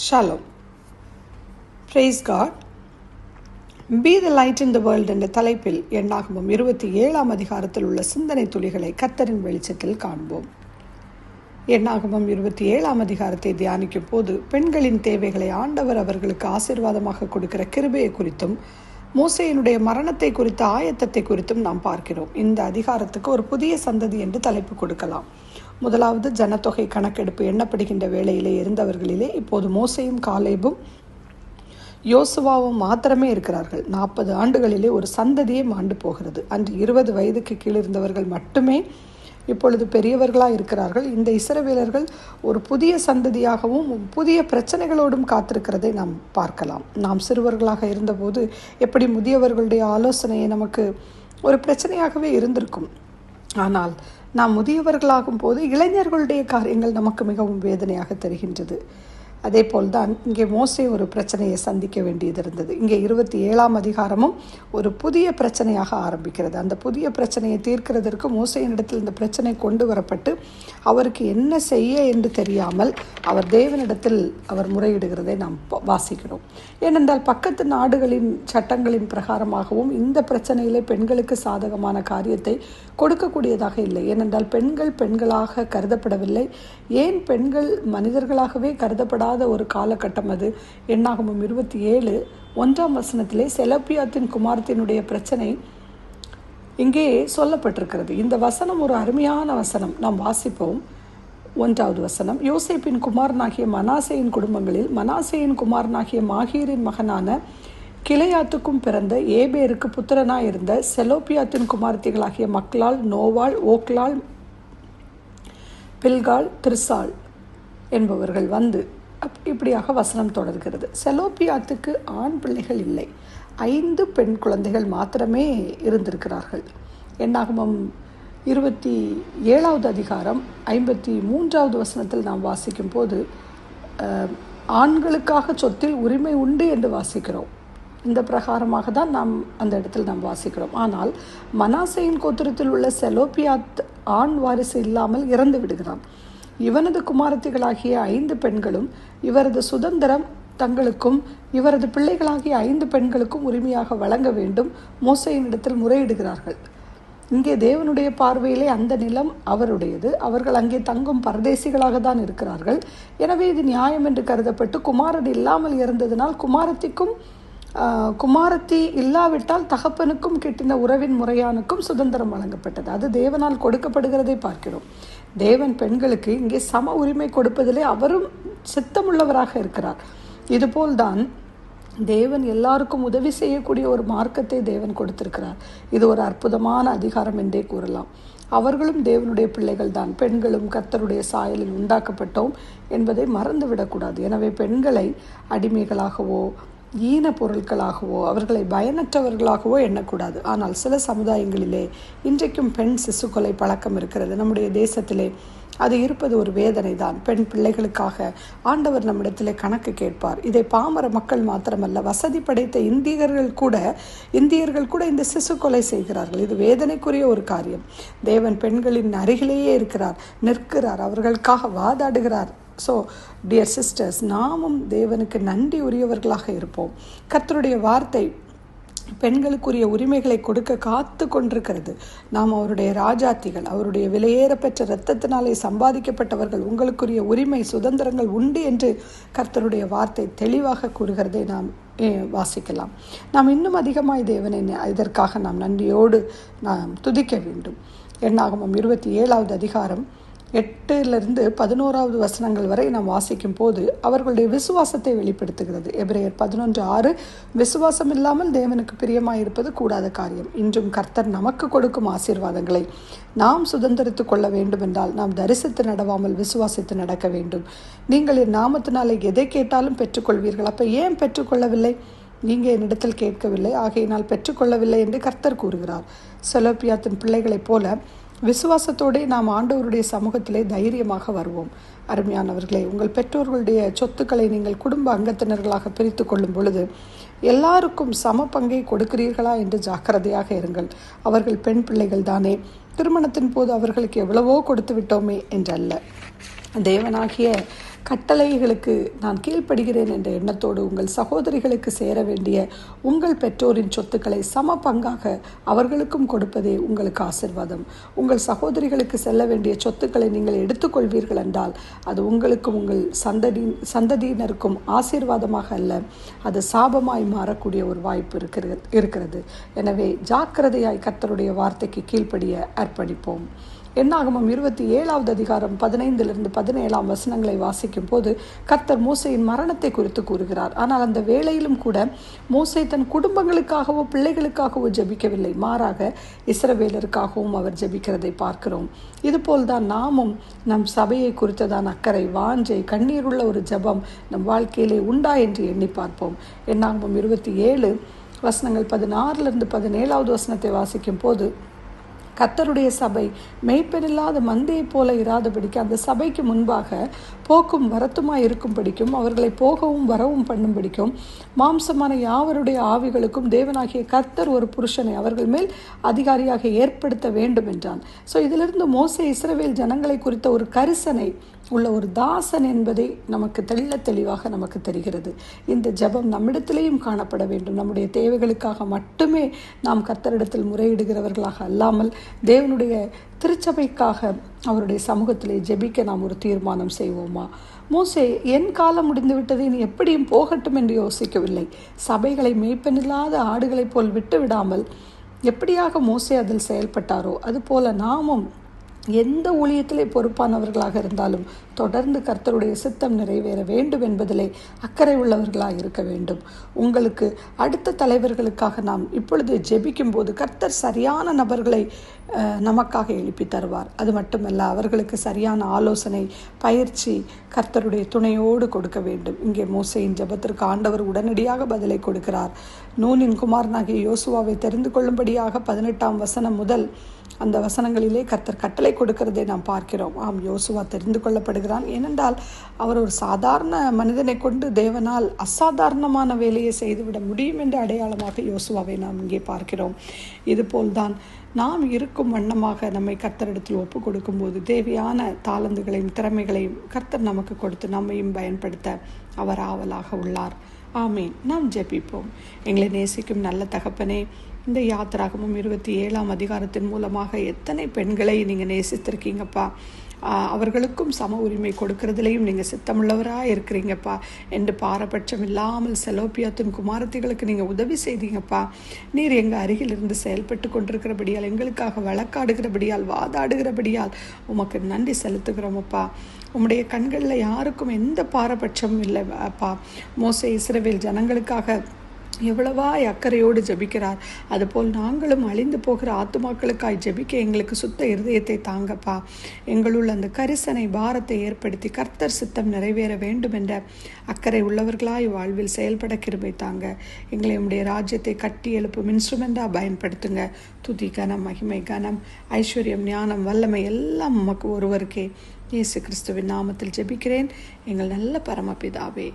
Shalom. Praise God. Be the light in the world என்ற தலைப்பில் எண்ணாகமம் 27 அதிகாரத்தில் உள்ள சிந்தனை துளிகளை கர்த்தரின் வெளிச்சத்தில் காண்போம். எண்ணாகமம் 27 அதிகாரத்தை தியானிக்கும் போது பெண்களின் தேவைகளை ஆண்டவர் அவர்களுக்கு ஆசீர்வாதமாக கொடுக்கிற கிருபையை குறித்தும் மோசேயினுடைய மரணத்தை குறித்த ஆயத்தத்தை குறித்தும் நாம் பார்க்கிறோம். இந்த அதிகாரத்துக்கு ஒரு புதிய சந்ததி என்று தலைப்பு கொடுக்கலாம். முதலாவது ஜனத்தொகை கணக்கெடுப்பு எண்ணப்படுகின்ற வேளையிலே இருந்தவர்களிலே இப்போது மோசேயும் காலேபும் யோசுவாவும் மாத்திரமே இருக்கிறார்கள். 40 ஆண்டுகளிலே ஒரு சந்ததியே மாண்டு போகிறது. அன்று 20 வயதுக்கு கீழ் இருந்தவர்கள் மட்டுமே இப்பொழுது பெரியவர்களாக இருக்கிறார்கள். இந்த இஸ்ரவேலர்கள் ஒரு புதிய சந்ததியாகவும் புதிய பிரச்சனைகளோடும் காத்திருக்கிறதை நாம் பார்க்கலாம். நாம் சிறுவர்களாக இருந்தபோது எப்படி முதியவர்களுடைய ஆலோசனையை நமக்கு ஒரு பிரச்சனையாகவே இருந்திருக்கும். ஆனால் நாம் முதியவர்களாகும் போது இளைஞர்களுடைய காரியங்கள் நமக்கு மிகவும் வேதனையாக தெரிகின்றது. அதே போல்தான் இங்கே மோசே ஒரு பிரச்சனையை சந்திக்க வேண்டியது இருந்தது. இங்கே 27 அதிகாரமும் ஒரு புதிய பிரச்சனையாக ஆரம்பிக்கிறது. அந்த புதிய பிரச்சனையை தீர்க்கிறதற்கு மோசேயினிடத்தில் இந்த பிரச்சனை கொண்டு வரப்பட்டு அவருக்கு என்ன செய்ய என்று தெரியாமல் அவர் தேவனிடத்தில் அவர் முறையிடுகிறதை நாம் வாசிக்கிறோம். ஏனென்றால் பக்கத்து நாடுகளின் சட்டங்களின் பிரகாரமாகவும் இந்த பிரச்சனையிலே பெண்களுக்கு சாதகமான காரியத்தை கொடுக்கக்கூடியதாக இல்லை. ஏனென்றால் பெண்கள் பெண்களாக கருதப்படவில்லை. ஏன் பெண்கள் மனிதர்களாகவே கருதப்படாத ஒரு காலகட்டம் அது. எண்ணாகமம் 27:1 செலப்பியாத்தின் குமாரத்தினுடைய பிரச்சனை இங்கே சொல்லப்பட்டிருக்கிறது. இந்த வசனம் ஒரு அருமையான வசனம். நாம் வாசிப்போம். 1 யோசேப்பின் குமாரனாகிய மனாசேயின் குடும்பங்களில் மனாசேயின் குமாரனாகிய மாகீரின் மகனான கிளையாத்துக்கும் பிறந்த ஏபேருக்கு புத்திரனாயிருந்த செலோப்பியாத்தின் குமாரத்திகளாகிய மக்லால், நோவாள், ஓக்லால், பில்காள், திர்சாள் என்பவர்கள் வந்து இப்படியாக வசனம் தொடர்கிறது. செலோப்பியாத்துக்கு ஆண் பிள்ளைகள் இல்லை. 5 பெண் குழந்தைகள் மாத்திரமே இருந்திருக்கிறார்கள். எண்ணாகமம் 27 அதிகாரம் 53 நாம் வாசிக்கும் போது ஆண்களுக்காக சொத்தில் உரிமை உண்டு என்று வாசிக்கிறோம். இந்த பிரகாரமாக தான் நாம் அந்த இடத்தில் நாம் வாசிக்கிறோம். ஆனால் மனாசேயின் கோத்திரத்தில் உள்ள செலோப்பியாத் ஆண் வாரிசு இல்லாமல் இறந்து விடுகிறான். இவனது குமாரத்திகளாகிய 5 பெண்களும் இவரது சுதந்திரம் தங்களுக்கும் இவரது பிள்ளைகளாகிய 5 பெண்களுக்கும் உரிமையாக வழங்க வேண்டும் மோசேயினிடத்தில் முறையிடுகிறார்கள். இங்கே தேவனுடைய பார்வையிலே அந்த நிலம் அவருடையது. அவர்கள் அங்கே தங்கும் பரதேசிகளாக தான் இருக்கிறார்கள். எனவே இது நியாயம் என்று கருதப்பட்டு குமாரன் இல்லாமல் இறந்ததினால் குமாரத்தி இல்லாவிட்டால் தகப்பனுக்கும் கிட்டின உறவின் முறையானுக்கும் சுதந்திரம் வழங்கப்பட்டது. அது தேவனால் கொடுக்கப்படுகிறதை பார்க்கிறோம். தேவன் பெண்களுக்கு இங்கே சம உரிமை கொடுப்பதிலே அவரும் சித்தமுள்ளவராக இருக்கிறார். இதுபோல்தான் தேவன் எல்லாருக்கும் உதவி செய்யக்கூடிய ஒரு மார்க்கத்தை தேவன் கொடுத்திருக்கிறார். இது ஒரு அற்புதமான அதிகாரம் என்றே கூறலாம். அவர்களும் தேவனுடைய பிள்ளைகள் தான். பெண்களும் கர்த்தருடைய சாயலில் உண்டாக்கப்பட்டோம் என்பதை மறந்துவிடக்கூடாது. எனவே பெண்களை அடிமைகளாகவோ ஈன பொருட்களாகவோ அவர்களை பயனற்றவர்களாகவோ எண்ணக்கூடாது. ஆனால் சில சமுதாயங்களிலே இன்றைக்கும் பெண் சிசு கொலை பழக்கம் இருக்கிறது. நம்முடைய தேசத்திலே அது இருப்பது ஒரு வேதனை தான். பெண் பிள்ளைகளுக்காக ஆண்டவர் நம்மிடத்திலே கணக்கு கேட்பார். இதை பாமர மக்கள் மாத்திரமல்ல, வசதி படைத்த இந்தியர்கள் கூட இந்த சிசு கொலை செய்கிறார்கள். இது வேதனைக்குரிய ஒரு காரியம். தேவன் பெண்களின் அருகிலேயே இருக்கிறார், நிற்கிறார், அவர்களுக்காக வாதாடுகிறார். ஸோ டியர் சிஸ்டர்ஸ், நாமும் தேவனுக்கு நன்றி உரியவர்களாக இருப்போம். கர்த்தருடைய வார்த்தை பெண்களுக்குரிய உரிமைகளை கொடுக்க காத்து கொண்டிருக்கிறது. நாம் அவருடைய ராஜாத்திகள், அவருடைய விலையேற பெற்ற இரத்தத்தினாலே சம்பாதிக்கப்பட்டவர்கள். உங்களுக்குரிய உரிமை சுதந்திரங்கள் உண்டு என்று கர்த்தருடைய வார்த்தை தெளிவாக கூறுகிறதை நாம் வாசிக்கலாம். நாம் இன்னும் அதிகமாய் தேவனை இதற்காக நாம் நன்றியோடு நாம் துதிக்க வேண்டும். எண்ணாகமம் 27 அதிகாரம் 8-11 வரை நாம் வாசிக்கும் போது அவர்களுடைய விசுவாசத்தை வெளிப்படுத்துகிறது. எபிரேயர் 11:6 விசுவாசம் இல்லாமல் தேவனுக்கு பிரியமாயிருப்பது கூடாத காரியம். இன்றும் கர்த்தர் நமக்கு கொடுக்கும் ஆசீர்வாதங்களை நாம் சுதந்திரித்து கொள்ள வேண்டும் என்றால் நாம் தரிசித்து நடவாமல் விசுவாசித்து நடக்க வேண்டும். நீங்கள் என் நாமத்தினாலே எதை கேட்டாலும் பெற்றுக்கொள்வீர்கள். அப்போ ஏன் பெற்றுக்கொள்ளவில்லை? நீங்கள் என்னிடத்தில் கேட்கவில்லை, ஆகையினால் பெற்றுக்கொள்ளவில்லை என்று கர்த்தர் கூறுகிறார். செலோப்பியாத்தின் பிள்ளைகளைப் போல விசுவாசத்தோடு நாம் ஆண்டவருடைய சமூகத்திலே தைரியமாக வருவோம். அருமையானவர்களே, உங்கள் பெற்றோர்களுடைய சொத்துக்களை நீங்கள் குடும்ப அங்கத்தினர்களாக பிரித்து கொள்ளும் பொழுது எல்லாருக்கும் சம பங்கை கொடுக்கிறீர்களா என்று ஜாக்கிரதையாக இருங்கள். அவர்கள் பெண் பிள்ளைகள் தானே, திருமணத்தின் போது அவர்களுக்கு எவ்வளவோ கொடுத்து விட்டோமே என்றல்ல. தேவனாகிய கட்டளைகளுக்கு நான் கீழ்ப்படுகிறேன் என்ற எண்ணத்தோடு உங்கள் சகோதரிகளுக்கு சேர வேண்டிய உங்கள் பெற்றோரின் சொத்துக்களை சம பங்காக அவர்களுக்கும் கொடுப்பதே உங்களுக்கு ஆசீர்வாதம். உங்கள் சகோதரிகளுக்கு செல்ல வேண்டிய சொத்துக்களை நீங்கள் எடுத்துக்கொள்வீர்கள் என்றால் அது உங்களுக்கும் உங்கள் சந்ததியினருக்கும் ஆசீர்வாதமாக அல்ல, அது சாபமாய் மாறக்கூடிய ஒரு வாய்ப்பு இருக்கிறது. எனவே ஜாக்கிரதையாய் கர்த்தருடைய வார்த்தைக்கு கீழ்ப்படிய அர்ப்பணிப்போம். என்னாகமம் 27வது அதிகாரம் 15-17 வசனங்களை வாசிக்கும் போது கர்த்தர் மோசேயின் மரணத்தை குறித்து கூறுகிறார். ஆனால் அந்த வேளையிலும் கூட மோசே தன் குடும்பங்களுக்காகவோ பிள்ளைகளுக்காகவோ ஜெபிக்கவில்லை, மாறாக இஸ்ரவேலருக்காகவும் அவர் ஜெபிக்கிறதை பார்க்கிறோம். இதுபோல்தான் நாமும் நம் சபையை குறித்ததான் அக்கறை, வாஞ்சை, கண்ணீருள்ள ஒரு ஜெபம் நம் வாழ்க்கையிலே உண்டா என்று எண்ணி பார்ப்போம். என்னாகமம் 27 வசனங்கள் 16-17 வசனத்தை வாசிக்கும் போது கர்த்தருடைய சபை மெய்ப்பெனில்லாத மந்தையை போல இராதபடிக்கு அந்த சபைக்கு முன்பாக போக்கும் வரத்துமாய் இருக்கும்படிக்கும் அவர்களை போகவும் வரவும் பண்ணும்படிக்கும் மாம்சமான யாவருடைய ஆவிகளுக்கும் தேவனாகிய கர்த்தர் ஒரு புருஷனை அவர்கள் மேல் அதிகாரியாக ஏற்படுத்த வேண்டும் என்றான். ஸோ இதிலிருந்து மோசே இஸ்ரவேல் ஜனங்களை குறித்த ஒரு கரிசனை உள்ள ஒரு தாசன் என்பதை நமக்கு தெளிவாக நமக்கு தெரிகிறது. இந்த ஜெபம் நம்மிடத்திலேயும் காணப்பட வேண்டும். நம்முடைய தேவைகளுக்காக மட்டுமே நாம் கர்த்தரிடத்தில் முறையிடுகிறவர்களாக அல்லாமல் தேவனுடைய திருச்சபைக்காக அவருடைய சமூகத்திலே ஜெபிக்க நாம் ஒரு தீர்மானம் செய்வோமா? மோசே என் காலம் முடிந்து விட்டது, இனி எப்படியும் போகட்டும் என்று யோசிக்கவில்லை. சபைகளை மேய்ப்பனில்லாத ஆடுகளைப் போல் விட்டு விடாமல் எப்படியாக மோசே அதில் செயல்பட்டாரோ அதுபோல நாமும் எந்த ஊழியத்திலே பொறுப்பானவர்களாக இருந்தாலும் தொடர்ந்து கர்த்தருடைய சித்தம் நிறைவேற வேண்டும் என்பதிலே அக்கறை உள்ளவர்களாக இருக்க வேண்டும். உங்களுக்கு அடுத்த தலைவர்களுக்காக நாம் இப்பொழுது ஜெபிக்கும் போது கர்த்தர் சரியான நபர்களை நமக்காக எழுப்பி தருவார். அது மட்டுமல்ல, அவர்களுக்கு சரியான ஆலோசனை, பயிற்சி கர்த்தருடைய துணையோடு கொடுக்க வேண்டும். இங்கே மோசேயின் ஜெபத்திற்கு ஆண்டவர் உடனடியாக பதிலை கொடுக்கிறார். நூனின் குமாரனாகிய யோசுவாவை தெரிந்து கொள்ளும்படியாக 18ஆம் வசனம் முதல் அந்த வசனங்களிலே கர்த்தர் கட்டளை கொடுக்கிறதை நாம் பார்க்கிறோம். யோசுவா தெரிந்து கொள்ளப்படுகிறான். ஏனென்றால் அவர் ஒரு சாதாரண மனிதனை கொண்டு தேவனால் அசாதாரணமான வேலையை செய்துவிட முடியும் என்ற அடையாளமாக யோசுவாவை நாம் இங்கே பார்க்கிறோம். இதுபோல்தான் நாம் இருக்கும் வண்ணமாக நம்மை கர்த்தரிடத்தில் ஒப்பு கொடுக்கும்போது தேவையான தாளந்துகளையும் திறமைகளையும் கர்த்தர் நமக்கு கொடுத்து நம்மையும் பயன்படுத்த அவர் ஆவலாக உள்ளார். ஆமீன். நாம் ஜெபிப்போம். எங்களை நேசிக்கும் நல்ல தகப்பனே, இந்த யாத்திராகமும் 27ஆம் அதிகாரத்தின் மூலமாக எத்தனை பெண்களை நீங்கள் நேசித்திருக்கீங்கப்பா. அவர்களுக்கும் சம உரிமை கொடுக்கறதுலையும் நீங்கள் சித்தமுள்ளவராக இருக்கிறீங்கப்பா என்று பாரபட்சம் இல்லாமல் செலோப்பியாத்தின் குமாரத்திகளுக்கு நீங்கள் உதவி செய்தீங்கப்பா. நீர் எங்கள் அருகில் இருந்து செயல்பட்டு கொண்டிருக்கிறபடியால், எங்களுக்காக வழக்காடுகிறபடியால், வாதாடுகிறபடியால் உமக்கு நன்றி செலுத்துகிறோமப்பா. உம்முடைய கண்களில் யாருக்கும் எந்த பாரபட்சமும் இல்லை அப்பா. மோசே இஸ்ரவேல் ஜனங்களுக்காக எவ்வளவாய் அக்கறையோடு ஜெபிக்கிறார், அதுபோல் நாங்களும் அழிந்து போகிற ஆத்துமாக்களுக்காய் ஜெபிக்க எங்களுக்கு சுத்த இருதயத்தை தாங்கப்பா. எங்களுள் அந்த கரிசனை பாரத்தை ஏற்படுத்தி கர்த்தர் சித்தம் நிறைவேற வேண்டும் என்ற அக்கறை உள்ளவர்களாய் வாழ்வில் செயல்பட கிருபை தாங்க. எங்களை உம்முடைய ராஜ்யத்தை கட்டி எழுப்பும் இன்ஸ்ட்ருமெண்டாக பயன்படுத்துங்க. துதி, கனம், மகிமை, கனம், ஐஸ்வர்யம், ஞானம், வல்லமை எல்லாம் உமக்கு ஒருவருக்கே. இயேசு கிறிஸ்துவின் நாமத்தில் ஜெபிக்கிறேன் எங்கள் நல்ல பரமபிதாவே.